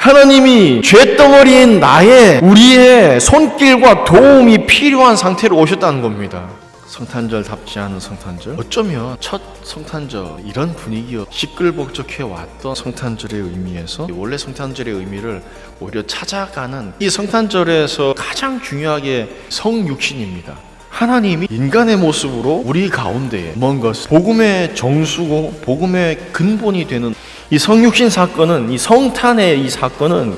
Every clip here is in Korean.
하나님이 죄덩어리인 우리의 손길과 도움이 필요한 상태로 오셨다는 겁니다. 성탄절답지 않은 성탄절? 어쩌면 첫 성탄절 이런 분위기여 시끌벅적해 왔던 성탄절의 의미에서 원래 성탄절의 의미를 오히려 찾아가는 이 성탄절에서 가장 중요하게 성육신입니다. 하나님이 인간의 모습으로 우리 가운데에 먼 것을 복음의 정수고 복음의 근본이 되는 이 성육신 사건은, 이 성탄의 이 사건은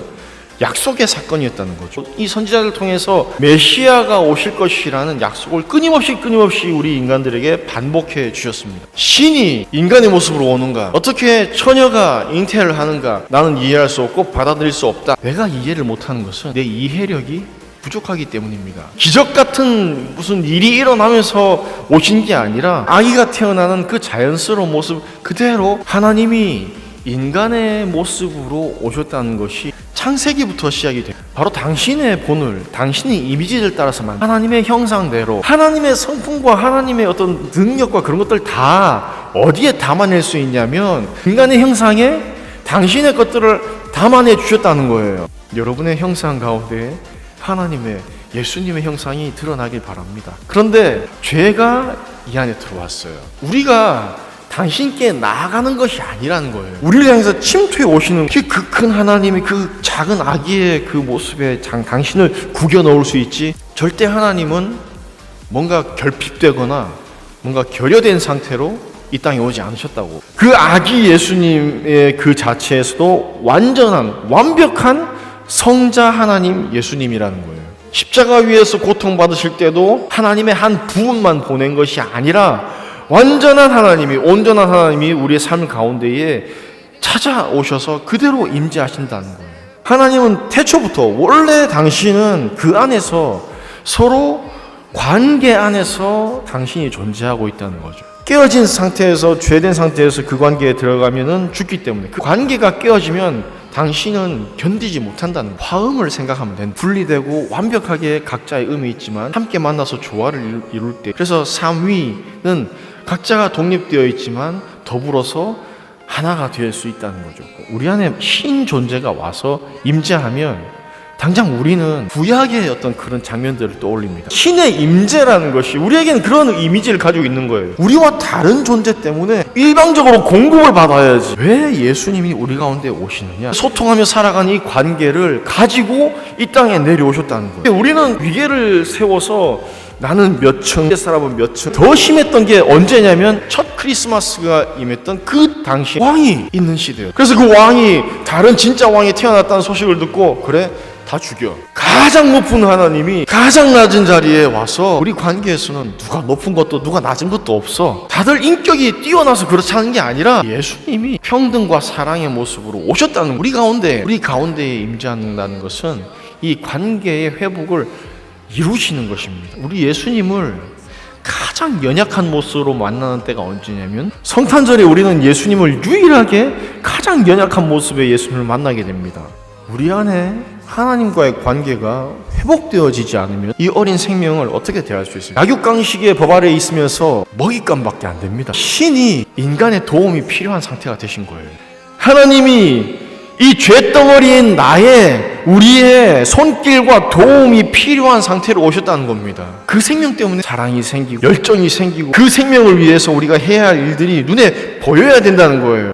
약속의 사건이었다는 거죠. 이 선지자를 통해서 메시아가 오실 것이라는 약속을 끊임없이 우리 인간들에게 반복해 주셨습니다. 신이 인간의 모습으로 오는가? 어떻게 처녀가 잉태를 하는가? 나는 이해할 수 없고 받아들일 수 없다. 내가 이해를 못하는 것은 내 이해력이 부족하기 때문입니다. 기적 같은 무슨 일이 일어나면서 오신 게 아니라 아기가 태어나는 그 자연스러운 모습 그대로 하나님이 인간의 모습으로 오셨다는 것이 창세기부터 시작이 돼요. 바로 당신의 본을, 당신의 이미지를 따라서만 하나님의 형상대로 하나님의 성품과 하나님의 어떤 능력과 그런 것들 다 어디에 담아낼 수 있냐면 인간의 형상에 당신의 것들을 담아내 주셨다는 거예요. 여러분의 형상 가운데 하나님의 예수님의 형상이 드러나길 바랍니다. 그런데 죄가 이 안에 들어왔어요. 우리가 당신께 나아가는 것이 아니라는 거예요. 우리를 향해서 침투해 오시는 그 큰 하나님이 그 작은 아기의 그 모습에 당신을 구겨 넣을 수 있지, 절대 하나님은 뭔가 결핍되거나 뭔가 결여된 상태로 이 땅에 오지 않으셨다고. 그 아기 예수님의 그 자체에서도 완벽한 성자 하나님 예수님이라는 거예요. 십자가 위에서 고통받으실 때도 하나님의 한 부분만 보낸 것이 아니라 온전한 하나님이 우리의 삶 가운데에 찾아오셔서 그대로 임재하신다는 거예요. 하나님은 태초부터 원래 당신은 그 안에서 서로 관계 안에서 당신이 존재하고 있다는 거죠. 깨어진 상태에서 죄된 상태에서 그 관계에 들어가면은 죽기 때문에 그 관계가 깨어지면 당신은 견디지 못한다는 화음을 생각하면 된다. 분리되고 완벽하게 각자의 음이 있지만 함께 만나서 조화를 이룰 때, 그래서 삼위는 각자가 독립되어 있지만 더불어서 하나가 될 수 있다는 거죠. 우리 안에 신 존재가 와서 임재하면 당장 우리는 구약의 어떤 그런 장면들을 떠올립니다. 신의 임재라는 것이 우리에게는 그런 이미지를 가지고 있는 거예요. 우리와 다른 존재 때문에 일방적으로 공급을 받아야지. 왜 예수님이 우리 가운데 오시느냐? 소통하며 살아가는 이 관계를 가지고 이 땅에 내려오셨다는 거예요. 우리는 위계를 세워서 나는 몇 층, 사람은 몇 층. 더 심했던 게 언제냐면 첫 크리스마스가 임했던 그 당시 왕이 있는 시대예요. 그래서 그 왕이 다른 진짜 왕이 태어났다는 소식을 듣고 그래? 다 죽여. 가장 높은 하나님이 가장 낮은 자리에 와서 우리 관계에서는 누가 높은 것도 누가 낮은 것도 없어. 다들 인격이 뛰어나서 그렇지 않은 게 아니라 예수님이 평등과 사랑의 모습으로 오셨다는 우리 가운데에 임재한다는 것은 이 관계의 회복을 이루시는 것입니다. 우리 예수님을 가장 연약한 모습으로 만나는 때가 언제냐면 성탄절에 우리는 예수님을 유일하게 가장 연약한 모습의 예수님을 만나게 됩니다. 우리 안에 하나님과의 관계가 회복되어지지 않으면 이 어린 생명을 어떻게 대할 수 있어요? 약육강식의 법 아래에 있으면서 먹잇감밖에 안 됩니다. 신이 인간의 도움이 필요한 상태가 되신 거예요. 하나님이 이 죄덩어리인 우리의 손길과 도움이 필요한 상태로 오셨다는 겁니다. 그 생명 때문에 사랑이 생기고 열정이 생기고 그 생명을 위해서 우리가 해야 할 일들이 눈에 보여야 된다는 거예요.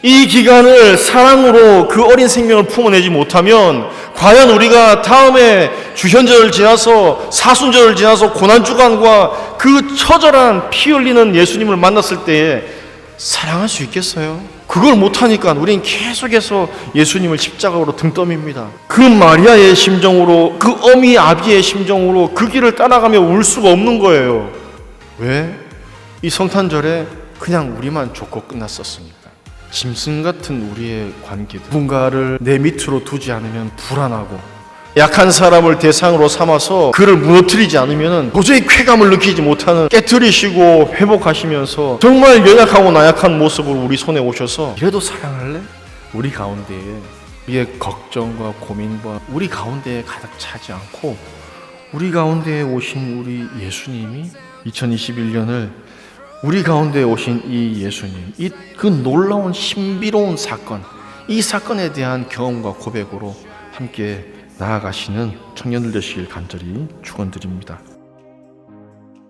이 기간을 사랑으로 그 어린 생명을 품어내지 못하면 과연 우리가 다음에 주현절을 지나서 사순절을 지나서 고난주간과 그 처절한 피 흘리는 예수님을 만났을 때에 사랑할 수 있겠어요? 그걸 못하니까 우리는 계속해서 예수님을 십자가로 등 떠밉니다. 그 마리아의 심정으로, 그 어미 아비의 심정으로 그 길을 따라가며 울 수가 없는 거예요. 왜? 이 성탄절에 그냥 우리만 좋고 끝났었으니까. 짐승 같은 우리의 관계들, 누군가를 내 밑으로 두지 않으면 불안하고, 약한 사람을 대상으로 삼아서 그를 무너뜨리지 않으면 도저히 쾌감을 느끼지 못하는, 깨트리시고 회복하시면서 정말 연약하고 나약한 모습으로 우리 손에 오셔서 이래도 사랑할래? 우리 가운데에 우리의 걱정과 고민과 우리 가운데에 가득 차지 않고 우리 가운데에 오신 우리 예수님이 2021년을 우리 가운데 오신 이 예수님, 그 놀라운 신비로운 사건, 이 사건에 대한 경험과 고백으로 함께 나아가시는 청년들 되시길 간절히 축원드립니다.